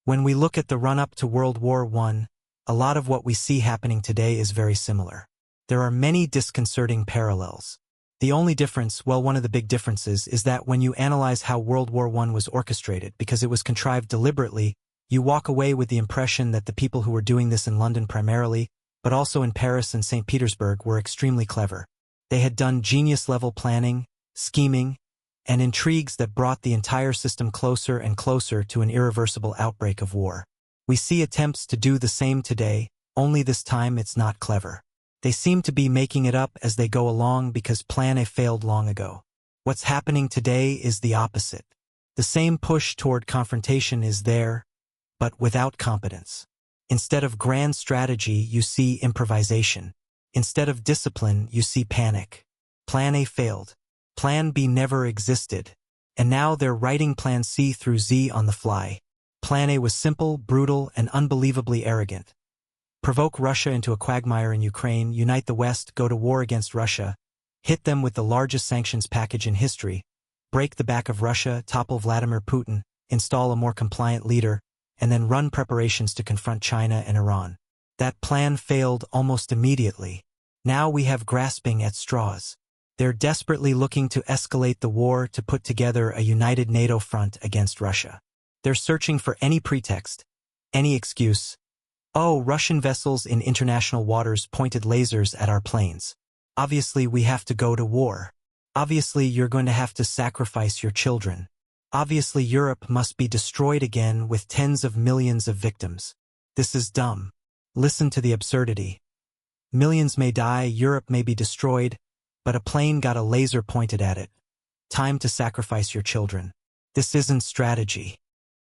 When we look at the run-up to World War I, a lot of what we see happening today is very similar. There are many disconcerting parallels. The only difference, well, one of the big differences, is that when you analyze how World War I was orchestrated, because it was contrived deliberately, you walk away with the impression that the people who were doing this in London primarily, but also in Paris and St. Petersburg, were extremely clever. They had done genius-level planning, scheming, and intrigues that brought the entire system closer and closer to an irreversible outbreak of war. We see attempts to do the same today, only this time it's not clever. They seem to be making it up as they go along because Plan A failed long ago. What's happening today is the opposite. The same push toward confrontation is there, but without competence. Instead of grand strategy, you see improvisation. Instead of discipline, you see panic. Plan A failed. Plan B never existed. And now they're writing Plan C through Z on the fly. Plan A was simple, brutal, and unbelievably arrogant. Provoke Russia into a quagmire in Ukraine, unite the West, go to war against Russia, hit them with the largest sanctions package in history, break the back of Russia, topple Vladimir Putin, install a more compliant leader, and then run preparations to confront China and Iran. That plan failed almost immediately. Now we have grasping at straws. They're desperately looking to escalate the war to put together a united NATO front against Russia. They're searching for any pretext, any excuse. Oh, Russian vessels in international waters pointed lasers at our planes. Obviously, we have to go to war. Obviously, you're going to have to sacrifice your children. Obviously, Europe must be destroyed again with tens of millions of victims. This is dumb. Listen to the absurdity. Millions may die, Europe may be destroyed, but a plane got a laser pointed at it. Time to sacrifice your children. This isn't strategy.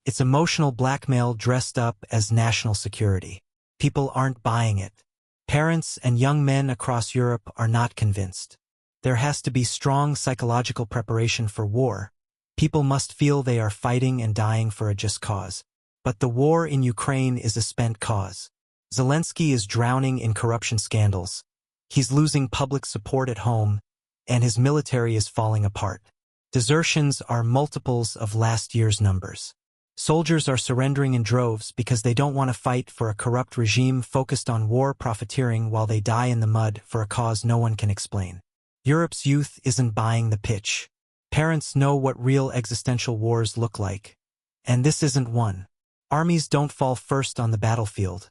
It's emotional blackmail dressed up as national security. People aren't buying it. Parents and young men across Europe are not convinced. There has to be strong psychological preparation for war. People must feel they are fighting and dying for a just cause. But the war in Ukraine is a spent cause. Zelensky is drowning in corruption scandals. He's losing public support at home, and his military is falling apart. Desertions are multiples of last year's numbers. Soldiers are surrendering in droves because they don't want to fight for a corrupt regime focused on war profiteering while they die in the mud for a cause no one can explain. Europe's youth isn't buying the pitch. Parents know what real existential wars look like. And this isn't one. Armies don't fall first on the battlefield.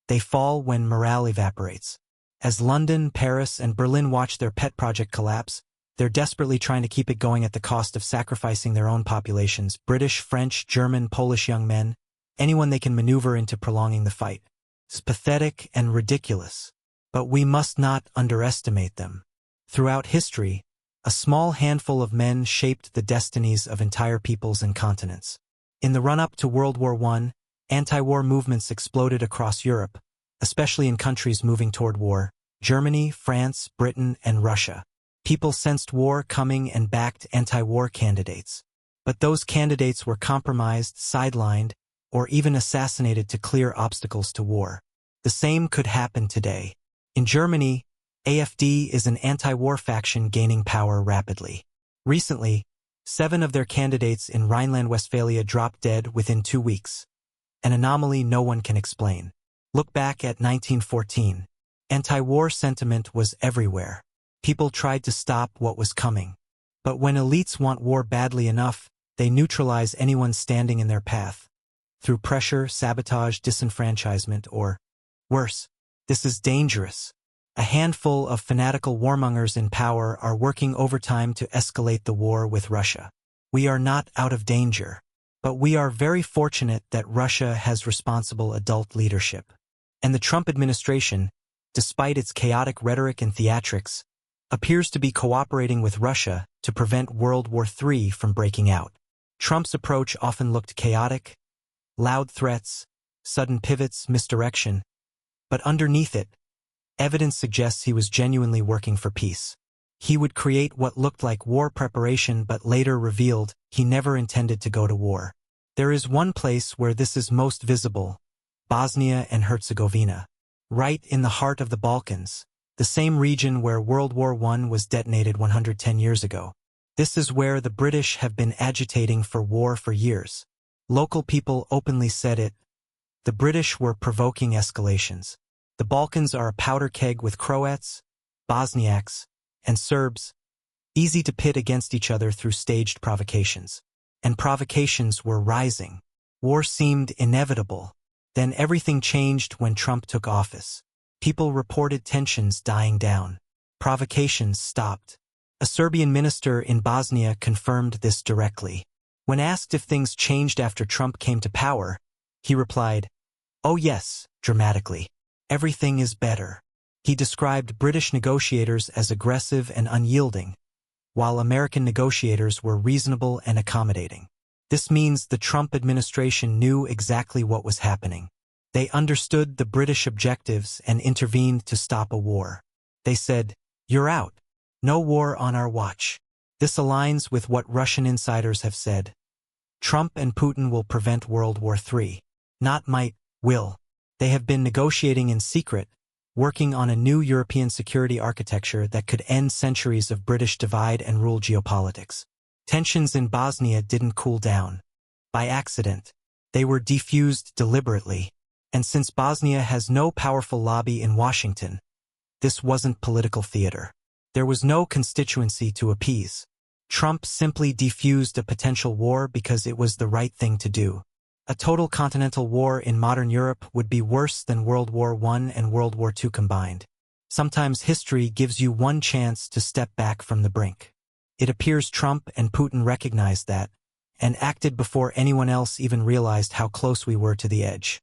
They fall when morale evaporates. As London, Paris, and Berlin watch their pet project collapse, they're desperately trying to keep it going at the cost of sacrificing their own populations, British, French, German, Polish young men, anyone they can maneuver into prolonging the fight. It's pathetic and ridiculous. But we must not underestimate them. Throughout history, a small handful of men shaped the destinies of entire peoples and continents. In the run-up to World War I, anti-war movements exploded across Europe, especially in countries moving toward war: Germany, France, Britain, and Russia. People sensed war coming and backed anti-war candidates. But those candidates were compromised, sidelined, or even assassinated to clear obstacles to war. The same could happen today. In Germany, AfD is an anti-war faction gaining power rapidly. Recently, 7 of their candidates in Rhineland-Westphalia dropped dead within 2 weeks. An anomaly no one can explain. Look back at 1914. Anti-war sentiment was everywhere. People tried to stop what was coming. But when elites want war badly enough, they neutralize anyone standing in their path. Through pressure, sabotage, disenfranchisement, or, worse, this is dangerous. A handful of fanatical warmongers in power are working overtime to escalate the war with Russia. We are not out of danger. But we are very fortunate that Russia has responsible adult leadership. And the Trump administration, despite its chaotic rhetoric and theatrics, appears to be cooperating with Russia to prevent World War III from breaking out. Trump's approach often looked chaotic, loud threats, sudden pivots, misdirection. But underneath it, evidence suggests he was genuinely working for peace. He would create what looked like war preparation but later revealed he never intended to go to war. There is one place where this is most visible: Bosnia and Herzegovina. Right in the heart of the Balkans, the same region where World War I was detonated 110 years ago. This is where the British have been agitating for war for years. Local people openly said it. The British were provoking escalations. The Balkans are a powder keg with Croats, Bosniaks, and Serbs, easy to pit against each other through staged provocations. And provocations were rising. War seemed inevitable. Then everything changed when Trump took office. People reported tensions dying down. Provocations stopped. A Serbian minister in Bosnia confirmed this directly. When asked if things changed after Trump came to power, he replied, "Oh yes," dramatically. "Everything is better." He described British negotiators as aggressive and unyielding, while American negotiators were reasonable and accommodating. This means the Trump administration knew exactly what was happening. They understood the British objectives and intervened to stop a war. They said, "You're out. No war on our watch." This aligns with what Russian insiders have said. Trump and Putin will prevent World War III. Not might, will. They have been negotiating in secret, working on a new European security architecture that could end centuries of British divide and rule geopolitics. Tensions in Bosnia didn't cool down by accident. They were defused deliberately. And since Bosnia has no powerful lobby in Washington, this wasn't political theater. There was no constituency to appease. Trump simply defused a potential war because it was the right thing to do. A total continental war in modern Europe would be worse than World War I and World War II combined. Sometimes history gives you one chance to step back from the brink. It appears Trump and Putin recognized that, and acted before anyone else even realized how close we were to the edge.